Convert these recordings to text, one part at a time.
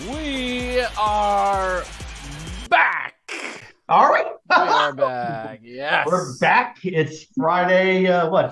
We are back. Are we? We are back. Yes. We're back. It's Friday,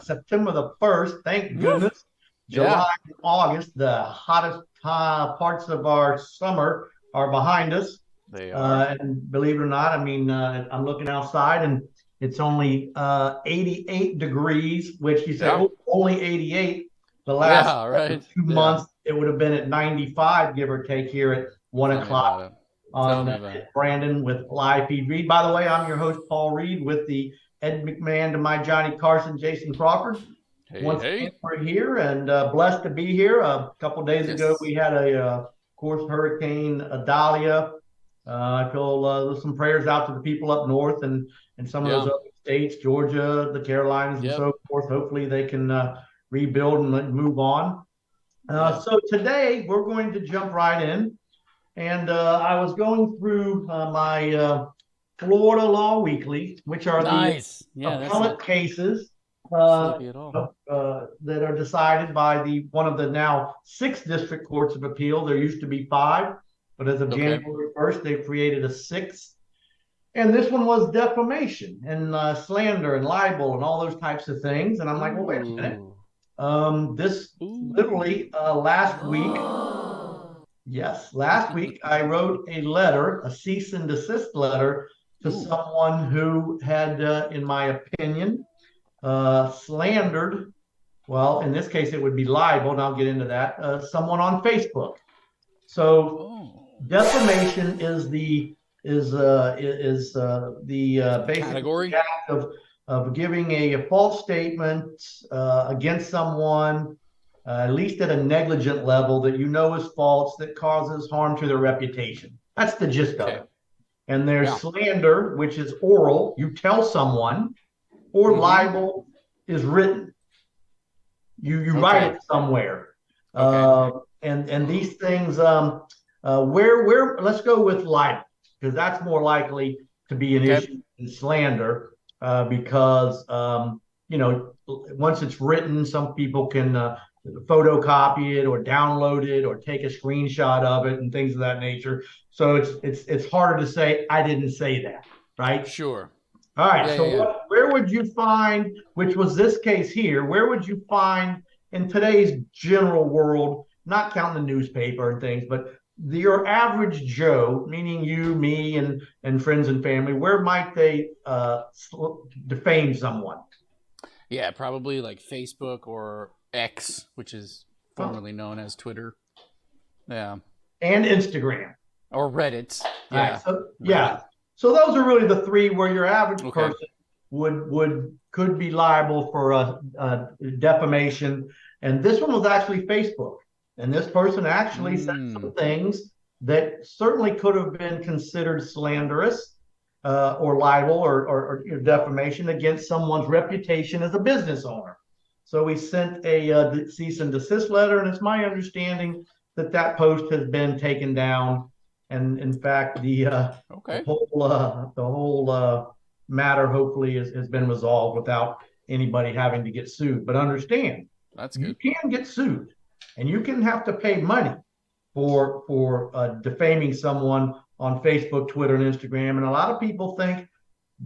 September the 1st. Thank Woo. goodness. Yeah. July and August, the hottest parts of our summer are behind us. They are. And believe it or not, I'm looking outside and it's only 88 degrees, which you say, Yeah. oh, only 88. The last Yeah, right. 2 months, it would have been at 95, give or take, here at 1 Tell me o'clock about it. Tell on me about it. Brandon with Live Feed Read. By the way, I'm your host, Paul Reed, with the Ed McMahon to my Johnny Carson, Jason Crawford. Once again, Hey. we're here and blessed to be here. A couple days ago, Yes. we had of course, Hurricane Dahlia. I feel some prayers out to the people up north and some of those Yeah. other states, Georgia, the Carolinas, and Yep. so forth. Hopefully, they can rebuild and move on. Yep. So today, we're going to jump right in. And I was going through my Florida Law Weekly, which are the Nice. Yeah, that's appellate not cases sloppy at all. that are decided by one of the now 6 district courts of appeal. There used to be 5, but as of Okay. January 1st, they've created a 6th. And this one was defamation and slander and libel and all those types of things. And I'm like, well, wait a minute. This literally last week. Yes, last week I wrote a letter, a cease and desist letter to someone who had, in my opinion, slandered. Well, in this case, it would be libel, and I'll get into that. Someone on Facebook. So, defamation is the basic category act of giving a false statement against someone, at least at a negligent level, that you know is false, that causes harm to their reputation. That's the gist of it. And there's slander, which is oral. You tell someone, or libel is written. You write it somewhere. And these things, where let's go with libel, because that's more likely to be an issue than slander, because once it's written, some people can photocopy it or download it or take a screenshot of it and things of that nature. So it's harder to say I didn't say that, right? Sure. All right. Where would you find, which was this case here, where would you find in today's general world, not counting the newspaper and things, but your average Joe, meaning you, me, and friends and family, where might they defame someone? Yeah, probably like Facebook or X, which is formerly known as Twitter. Yeah. And Instagram. Or Reddit. Yeah. Right. So those are really the 3 where your average person could be liable for defamation. And this one was actually Facebook. And this person actually said some things that certainly could have been considered slanderous or libel or defamation against someone's reputation as a business owner. So we sent a cease and desist letter, and it's my understanding that post has been taken down. And in fact, the whole matter hopefully has been resolved without anybody having to get sued. But understand, that's good. You can get sued, and you can have to pay money for defaming someone on Facebook, Twitter, and Instagram. And a lot of people think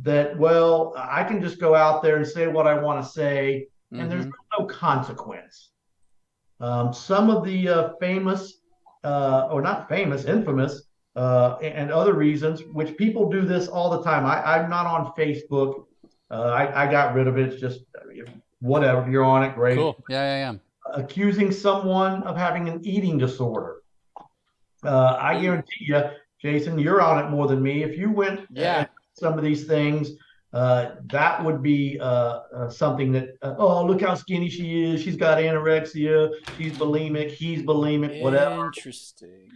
that, well, I can just go out there and say what I want to say, and there's no consequence. Some of the famous, or not famous, infamous, and other reasons, which people do this all the time. I'm not on Facebook. I got rid of it. It's just whatever. You're on it, great. Cool. Yeah. Accusing someone of having an eating disorder. I guarantee you, Jason, you're on it more than me. If you went some of these things, that would be something that, look how skinny she is. She's got anorexia. She's bulimic. He's bulimic, whatever. Interesting.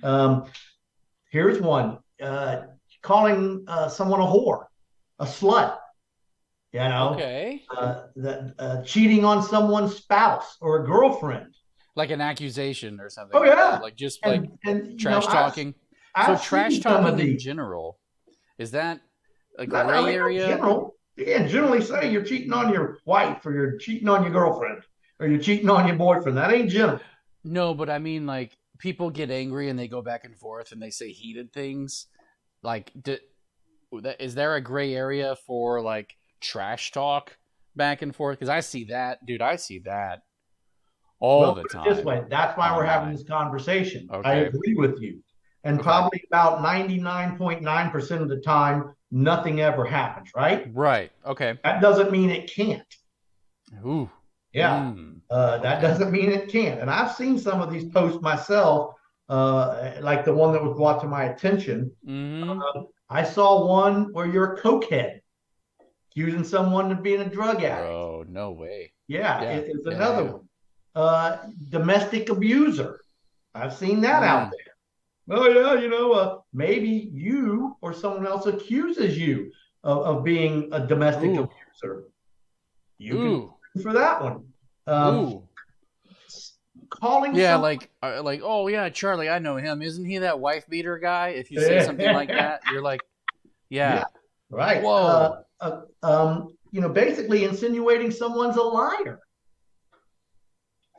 Here's one, calling someone a whore, a slut, cheating on someone's spouse or a girlfriend. Like an accusation or something. Oh, yeah. Like just trash talking. So trash talking in general, is that a gray area? Generally say you're cheating on your wife or you're cheating on your girlfriend or you're cheating on your boyfriend. That ain't general. No, but I mean like people get angry and they go back and forth and they say heated things, like, is there a gray area for like trash talk back and forth? Because I see that, dude. I see that all the Put it time. this way, that's why we're having online. this conversation. I Okay. agree with you. And Okay. probably about 99.9% of the time, nothing ever happens, right? Right. Okay. That doesn't mean it can't. Ooh. Yeah. That Okay. doesn't mean it can't. And I've seen some of these posts myself, like the one that was brought to my attention. Mm-hmm. I saw one where you're a cokehead accusing someone of being a drug addict. Bro, no way. Yeah, Yeah. it's Yeah. another Yeah. one. Domestic abuser. I've seen that out Mm. there. Oh yeah, maybe you or someone else accuses you of being a domestic Ooh. abuser. You Ooh. can for that one. Ooh. Calling Yeah, someone. like, oh yeah, Charlie, I know him. Isn't he that wife beater guy? If you say something like that, you're like, Yeah, yeah. right. Whoa. Basically insinuating someone's a liar.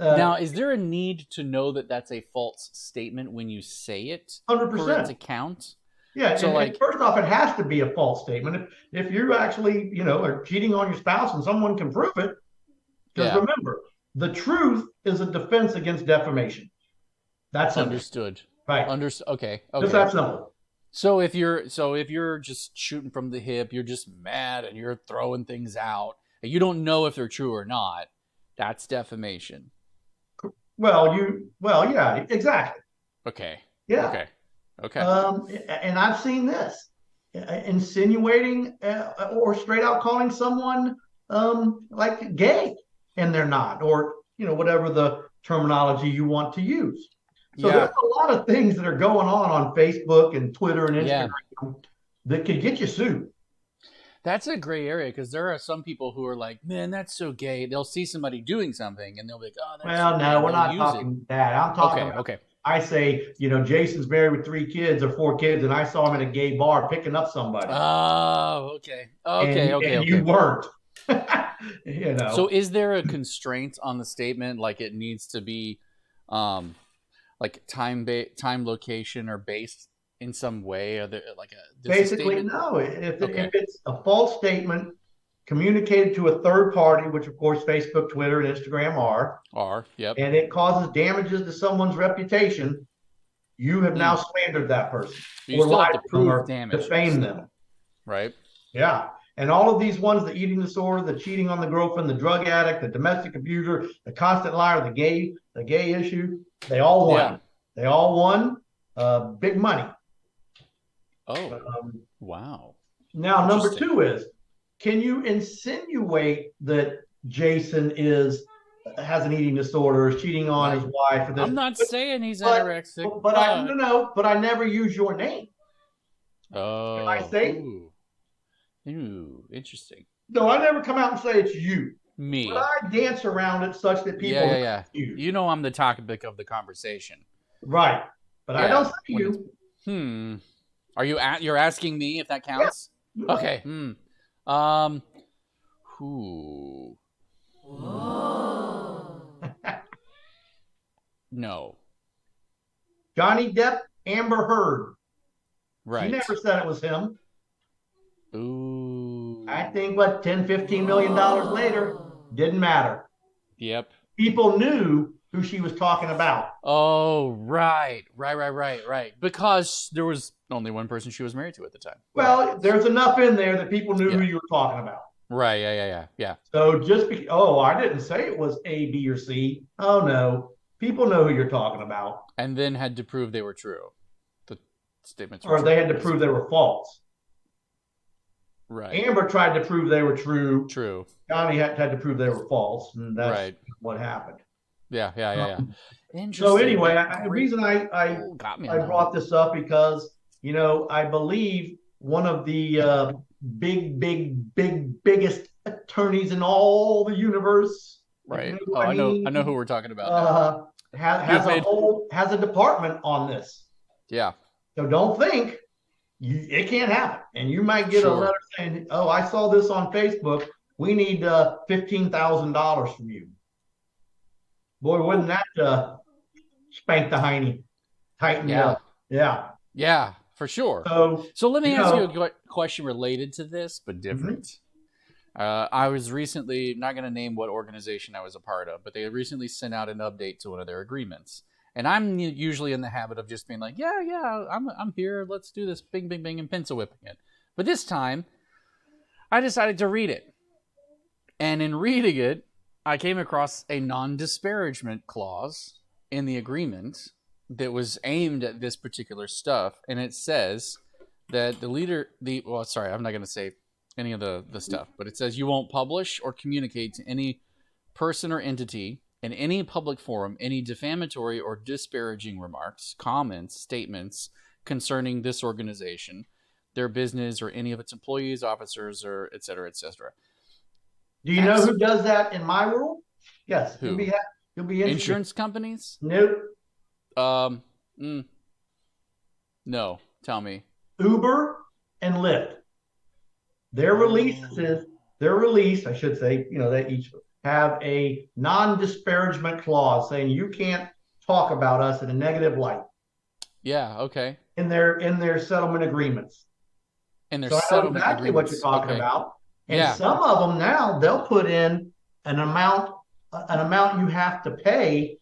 Now, is there a need to know that that's a false statement when you say it 100%. for it to count? Yeah, So, and first off, it has to be a false statement. If you actually, are cheating on your spouse and someone can prove it, because remember, the truth is a defense against defamation. That's simple. Understood. Right. Okay. Just that simple. So if you're just shooting from the hip, you're just mad and you're throwing things out, and you don't know if they're true or not, that's defamation. Well, yeah, exactly. Okay. Yeah. Okay. And I've seen this insinuating or straight out calling someone like gay, and they're not, or whatever the terminology you want to use. So there's a lot of things that are going on Facebook and Twitter and Instagram that could get you sued. That's a gray area, because there are some people who are like, man, that's so gay. They'll see somebody doing something and they'll be like, oh, that's so gay. No, we're not talking that. I'm talking about, I say, Jason's married with 3 kids or 4 kids, and I saw him in a gay bar picking up somebody. Oh, okay. And you weren't. So is there a constraint on the statement, like it needs to be like time, location, or based in some way? Or there, like basically no. If it's a false statement communicated to a third party, which of course Facebook, Twitter, and Instagram are, and it causes damages to someone's reputation, you have now slandered that person, you still have to prove damage, defame them, right? Yeah. And all of these ones, the eating disorder, the cheating on the girlfriend, the drug addict, the domestic abuser, the constant liar, the gay issue, they all won. They all won big money. Oh, wow. Now, number 2 is, can you insinuate that Jason has an eating disorder, is cheating on his wife? I'm not saying he's anorexic. But I never use your name. Oh. Can I say? Ooh, interesting. No, I never come out and say it's you. Me. But I dance around it such that people know you. You know I'm the topic of the conversation. Right. But I don't say you. You're asking me if that counts? Yeah. Okay. Who? No. Johnny Depp, Amber Heard. Right. He never said it was him. Ooh. I think $10-15 million later, didn't matter. Yep. People knew who she was talking about. Oh, right. Because there was only one person she was married to at the time. Well, there's enough in there that people knew who you were talking about. Right. Yeah. So I didn't say it was A, B, or C. Oh no. People know who you're talking about. And then had to prove they were true. The statements were true. Or they had to prove they were false. Right. Amber tried to prove they were true. True. Johnny had to prove they were false. And that's what happened. Yeah. Interesting. So anyway, the reason I brought this up, because, I believe one of the biggest attorneys in all the universe. Right. I know who we're talking about. Has a department on this. Yeah. So don't think it can't happen. And you might get a letter saying, "Oh, I saw this on Facebook. We need $15,000 from you." Boy, wouldn't that spank the hiney? tighten you Yeah. up. Yeah. Yeah, for sure. So, So let me you ask you know, a question related to this, but mhm. different. I was recently not going to name what organization I was a part of, but they recently sent out an update to one of their agreements. And I'm usually in the habit of just being like, yeah, yeah, I'm here. Let's do this. Bing, bing, bing, and pencil whipping it. But this time, I decided to read it. And in reading it, I came across a non disparagement clause in the agreement that was aimed at this particular stuff. And it says that sorry, I'm not going to say any of the stuff, but it says you won't publish or communicate to any person or entity in any public forum any defamatory or disparaging remarks, comments, statements concerning this organization, their business, or any of its employees, officers, or et cetera, et cetera. Do you know That's who does that in my rule? Yes, who? you'll be interested. Insurance companies? Nope. Um, mm, no. Tell me. Uber and Lyft. Their Oh. releases, their release, I should say, they each have a non-disparagement clause saying you can't talk about us in a negative light Yeah. Okay. in their settlement agreements. And their So I know settlement exactly what you're agreements. talking Okay. about. And Yeah. some of them now they'll put in an amount you have to pay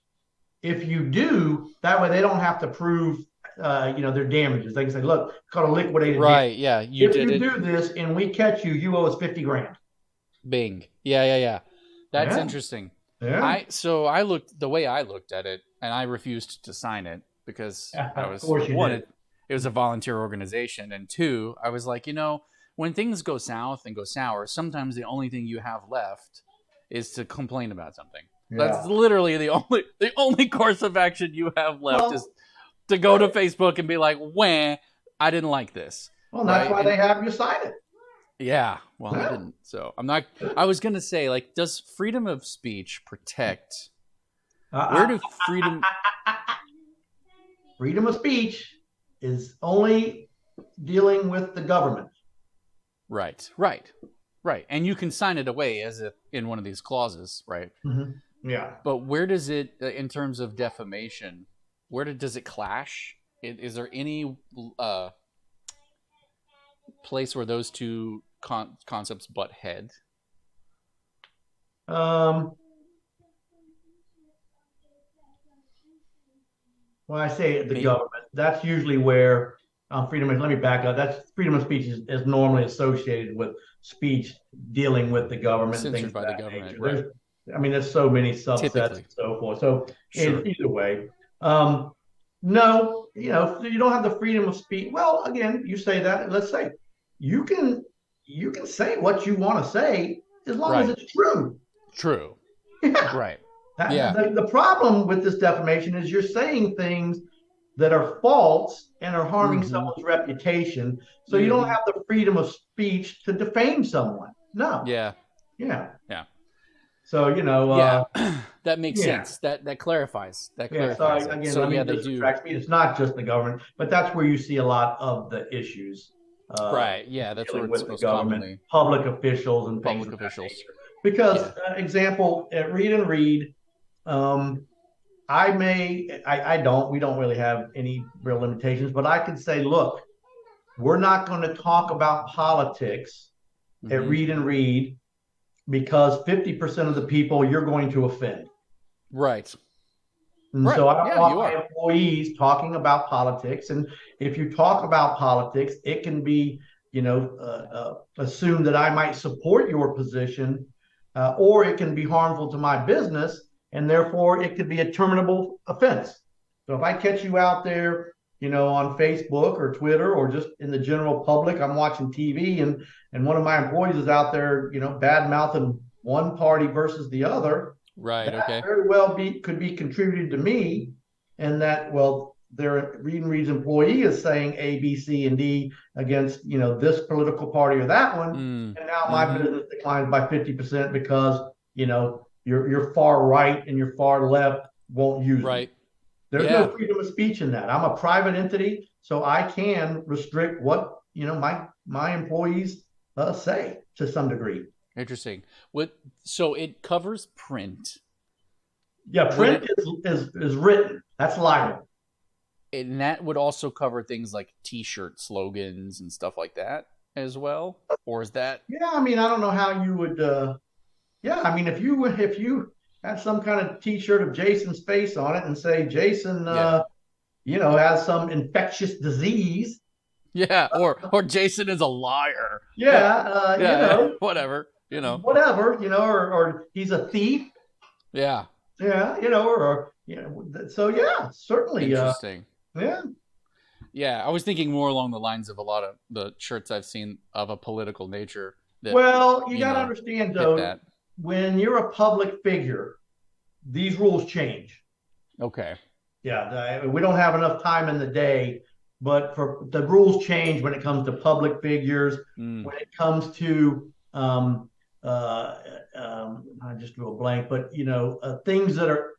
if you do. That way they don't have to prove their damages. They can say, look, it's called a liquidated damage. Right. Yeah. You If did you it. do this and we catch you, you owe us 50 grand. Bing. Yeah. Yeah. Yeah. That's Yeah. interesting. Yeah. I looked the way I looked at it, and I refused to sign it because I Of was course you one, did. it was a volunteer organization, and two, I was like, when things go south and go sour, sometimes the only thing you have left is to complain about something. Yeah. That's literally the only course of action you have left is Well, to go to Facebook and be like, "Wah, I didn't like this." that's Right? why And they have you sign it. yeah, well, I Yeah. didn't. So I'm not. I was gonna say, like, does freedom of speech protect? Where Uh, do freedom? Freedom of speech is only dealing with the government. Right, right, right. And you can sign it away as if in one of these clauses, right? Mm-hmm. Yeah. But where does it, in terms of defamation, does it clash? Is there any place where those two concepts butt head? Um, when I say the Maybe government, that's usually where freedom of, let me back up. That's freedom of speech is normally associated with speech dealing with the government and things censored of by the that government, nature. right? There's so many subsets and Typically, so forth. So sure. either way, no, you don't have the freedom of speech. Well, again, you say that. Let's say you can say what you want to say as long as Right. it's true. True. Yeah. Right. Yeah. The problem with this defamation is you're saying things that are false and are harming Mm-hmm. someone's reputation. So you don't Mm-hmm. have the freedom of speech to defame someone. No. Yeah. Yeah. Yeah. So, Yeah. That makes yeah. sense. That clarifies. That Yeah. So clarifies it. again, So let me yeah, they just do. subtract speech. It's not just the government, but that's where you see a lot of the issues Right. Yeah. That's where dealing it's with the most government, commonly public officials, and things public of that officials. nature. Because, Yeah. example, at Read and Read, um, we don't really have any real limitations, but I could say, look, we're not going to talk about politics at Mm-hmm. Read and Read because 50% of the people you're going to offend. Right. And Right. so I don't Yeah, want you my are. employees talking about politics. And if you talk about politics, it can be, assumed that I might support your position, or it can be harmful to my business, and therefore it could be a terminable offense. So if I catch you out there, on Facebook or Twitter or just in the general public, I'm watching TV and one of my employees is out there, bad mouthing one party versus the other, Right. that Okay. very well could be contributed to me, and that, well, their Read and Read's employee is saying A, B, C, and D against this political party or that one, and now my Mm-hmm. business declines by 50% because your far right and your far left won't use me. Right. There's no Yeah. freedom of speech in that. I'm a private entity, so I can restrict what my employees say to some degree. Interesting. So it covers print. Yeah, Would print it is written. That's libel. and that would also cover things like T-shirt slogans and stuff like that as well, or is that? Yeah, I mean, I don't know how you would. Yeah, I mean, if you had some kind of T-shirt of Jason's face on it and say Jason, Yeah, has some infectious disease. yeah, or Jason is a liar. Yeah, Yeah, whatever. whatever, or he's a thief. Yeah, Yeah, so yeah, certainly. interesting. Yeah. Yeah, I was thinking more along the lines of a lot of the shirts I've seen of a political nature that Well, you you got to know understand hit though, that. when you're a public figure, these rules change. Okay. Yeah, we don't have enough time in the day, but for the rules change when it comes to public figures, Mm. when it comes to I just drew a blank, but things that are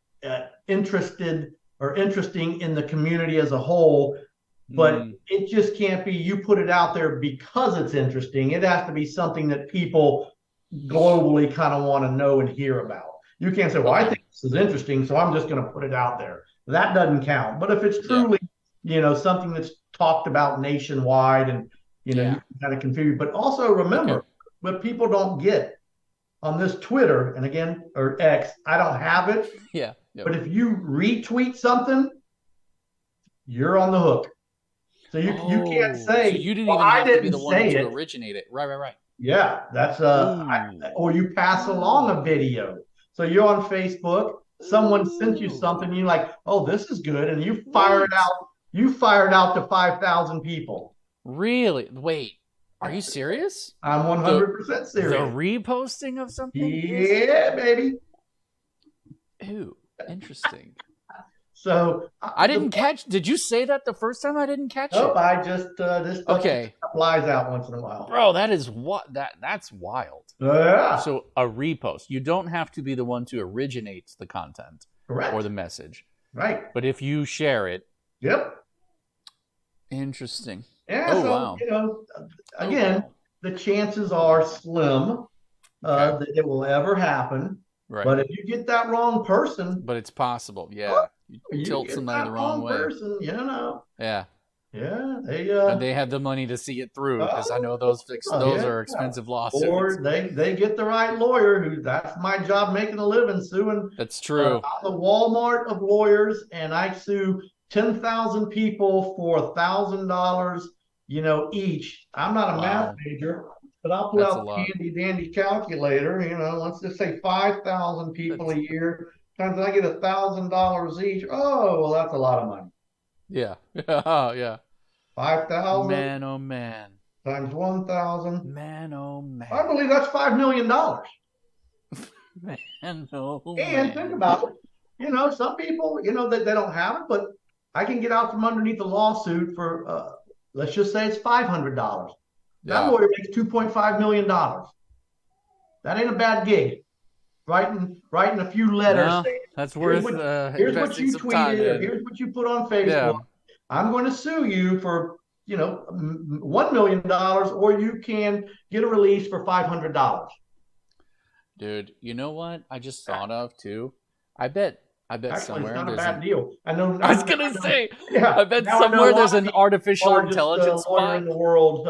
interested or interesting in the community as a whole. But Mm. it just can't be you put it out there because it's interesting. It has to be something that people globally kind of want to know and hear about. You can't say, well, I Okay. think this is interesting, so I'm just going to put it out there. That doesn't count. But if it's Yeah. truly, something that's talked about nationwide and, you Yeah. can kind of configure. But also remember, Okay. what people don't get on this Twitter, and again, or X, I don't have it. Yeah. Yep. But if you retweet something, you're on the hook. So you can't So say, you didn't well, even I have to be didn't the one say to it. originate it. Right. Yeah, that's Ooh. or you pass along a video. So you're on Facebook, someone sent you something, you're like, oh, this is good, and you fire it What? out. You fire it out to 5,000 people. Really? Wait. Are you serious? I'm 100% The serious. reposting of something? Yeah, baby. Ew. Interesting. So I didn't catch. Did you say that the first time? I didn't catch Nope, it. I just this stuff Okay. flies out once in a while. Bro, that is that's wild. Yeah, So a repost. You don't have to be the one to originate the content correct. or the message. Right. But if you share it, Yep. interesting. Yeah. Oh, So wow. again, the chances are slim Okay. that it will ever happen. Right. But if you get that wrong person, But it's possible. Yeah. You you tilt get somebody that the wrong way. person, Yeah. Yeah, And they have the money to see it through because I know those are expensive lawsuits. Or they get the right lawyer who that's my job making a living suing. That's true. I'm the Walmart of lawyers, and I sue 10,000 people for $1,000, each. I'm not a math major, but I'll pull That's a out the lot. handy dandy calculator. Let's just say 5,000 people a year. Times I get $1,000 each. Oh, well, that's a lot of money. Yeah. Yeah. 5,000 Man, oh man. times 1,000. Man, oh man. I believe that's $5 million. Man, oh And man. think about it. Some people, they don't have it, but I can get out from underneath the lawsuit for, let's just say it's $500. That Yeah. lawyer makes $2.5 million. That ain't a bad gig. Writing a few letters. No, Saying, that's worth here's what investing you some time tweeted, or in. here's what you put on Facebook. Yeah. I'm going to sue you for, $1 million, or you can get a release for $500. Dude, you know what I just thought of too? I bet Actually, somewhere it's not a there's bad deal. I know. I was gonna say, Yeah. I bet Now I know somewhere why there's an the artificial largest intelligence lawyer bot. in the world,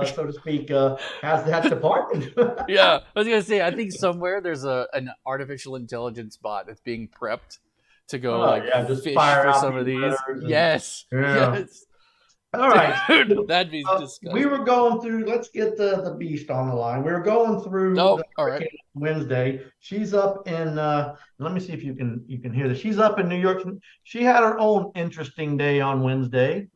so to speak, has that department. Yeah, I was gonna say, I think somewhere there's an artificial intelligence bot that's being prepped to go just fish fire for out some of these these. letters and- Yes, Yeah. yes. All right. Dude, that'd be disgusting. We were going through. Let's get the beast on the line. We were going through Oh, the all right. hurricane Wednesday. She's up in. Let me see if you can hear this. She's up in New York. She had her own interesting day on Wednesday.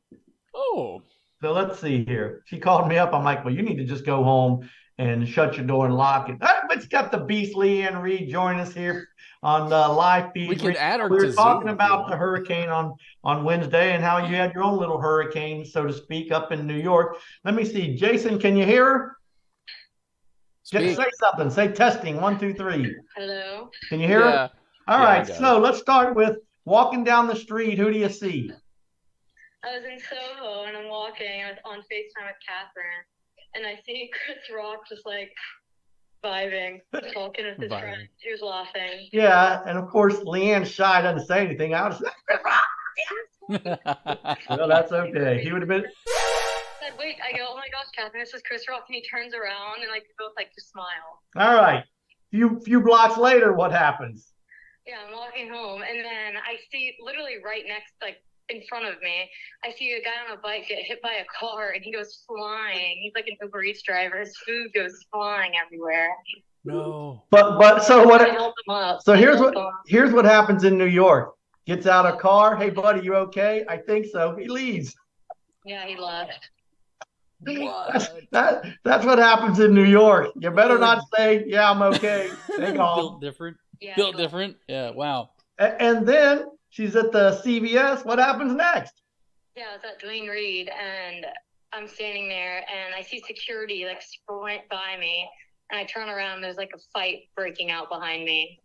Oh, So let's see here. She called me up. I'm like, well, you need to just go home and shut your door and lock it. It's got the beast Leanne Reed join us here on the live feed. we can add her. We to were talking Zoom about the hurricane on Wednesday and how you had your own little hurricane, so to speak, up in New York. Let me see. Jason, can you hear her? Say something. Say testing. 1, 2, 3. Hello. Can you hear her? All right. I got So let's start with walking down the street. Who do you see? I was in Soho and I'm walking. I was on FaceTime with Catherine, and I see Chris Rock just like vibing, talking with his friend. He was laughing. Yeah, and of course, Leanne's shy, doesn't say anything. I was like, Well, that's okay. He would have been. I said, wait, I go, oh my gosh, Catherine, this is Chris Rock. And he turns around and like we both like just smile. All right. Few blocks later, what happens? Yeah, I'm walking home and then I see literally right next, like in front of me, I see a guy on a bike get hit by a car and he goes flying. He's like an Uber Eats driver. His food goes flying everywhere. No. But so what? I helped him up. So here's what happens in New York. Gets out of car. Hey, buddy, you okay? I think so. He leaves. Yeah, he left. That's what happens in New York. You better not say, yeah, I'm okay. They go. Built different. Yeah, Built different. Yeah. Wow. And then she's at the CVS. What happens next? Yeah, I was at Dwayne Reed and I'm standing there and I see security like sprint by me and I turn around and there's like a fight breaking out behind me.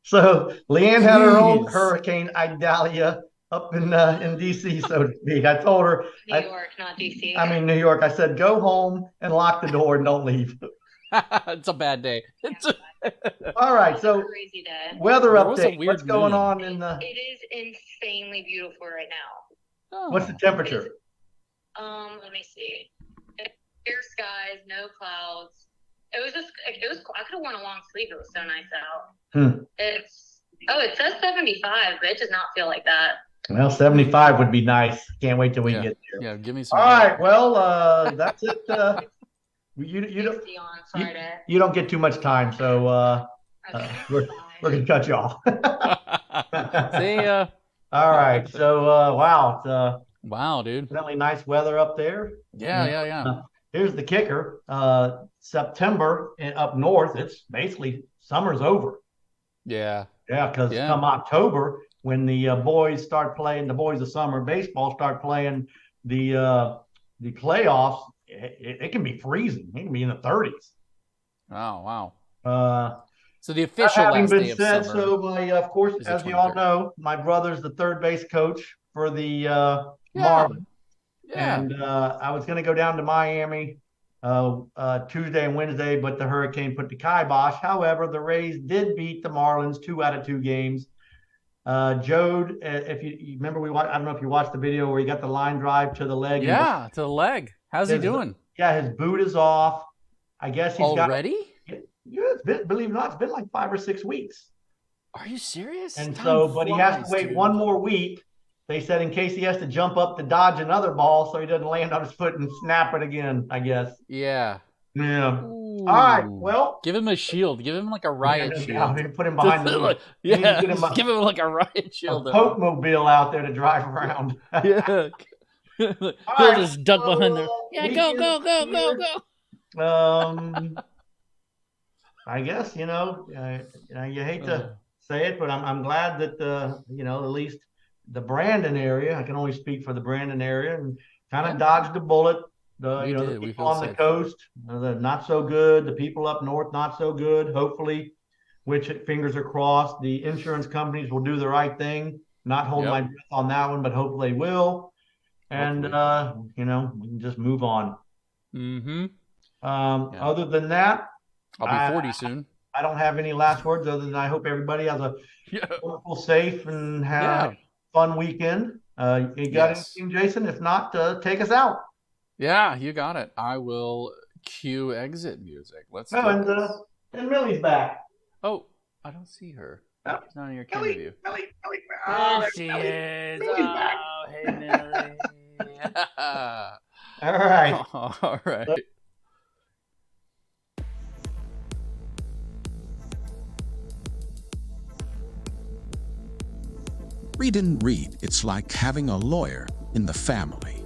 So Leanne had her own Jeez. Hurricane Idalia up in DC, so to speak. I told her, New York, not DC. I mean New York. I said, go home and lock the door and don't leave. It's a bad day. All right, so crazy day. weather There was a update. weird Oh. What's going moon. on in the? It is insanely beautiful right now. Oh. What's the temperature? Let me see. Clear skies, no clouds. It was just, I could have worn a long sleeve. It was so nice out. It says 75, but it does not feel like that. Well, 75 would be nice. Can't wait till we Yeah. get there. Yeah, give me some. All right, well, that's it. You don't 60 on Friday. you don't get too much time, so Okay. we're gonna cut you off. See ya. All right, so wow, it's Wow, dude. definitely nice weather up there. Yeah. Here's the kicker. September up north, it's basically summer's over. Yeah. Yeah, because come October, when the boys start playing, the boys of summer baseball start playing the playoffs, it can be freezing. It can be in the 30s. Oh, wow. So the That official having last been day of said, summer. so of course, is the as you all 23rd. know, my brother's the third base coach for the Yeah. Marlins. Yeah. And I was going to go down to Miami Tuesday and Wednesday, but the hurricane put the kibosh. However, the Rays did beat the Marlins 2 out of 2 games. Jode, if you remember, I don't know if you watched the video where he got the line drive to the leg. Yeah, to the leg. How's he doing? Yeah, his boot is off. I guess he's already? Yeah, it's been, believe it or not, it's been like 5 or 6 weeks. Are you serious? And Time so, but he has to flies, wait dude. 1 more week. They said in case he has to jump up to dodge another ball so he doesn't land on his foot and snap it again, I guess. Yeah. Yeah. Ooh. All right. Well, give him a shield. Give him like a riot shield. Put him behind the Yeah. give him Give him like a riot shield. a Poke mobile out there to drive around. Yeah. He'll right, just duck behind there. Yeah, go. I guess you hate to say it, but I'm glad that at least the Brandon area. I can only speak for the Brandon area, and kind of dodged a bullet. The people on the coast, they're not so good. The people up north, not so good. Hopefully, which fingers are crossed, the insurance companies will do the right thing. Not hold my breath on that one, but hopefully they will. And we can just move on. Mm-hmm. Other than that, I'll be 40 soon. I don't have any last words other than I hope everybody has a wonderful, safe, and fun weekend. You got anything, Jason? If not, take us out. Yeah, you got it. I will cue exit music. Let's do this. And Millie's back. Oh, I don't see her. Oh. She's not in your camera view. Millie. There she is. Millie's back. Hey, Millie. All right. All right. Read and read. It's like having a lawyer in the family.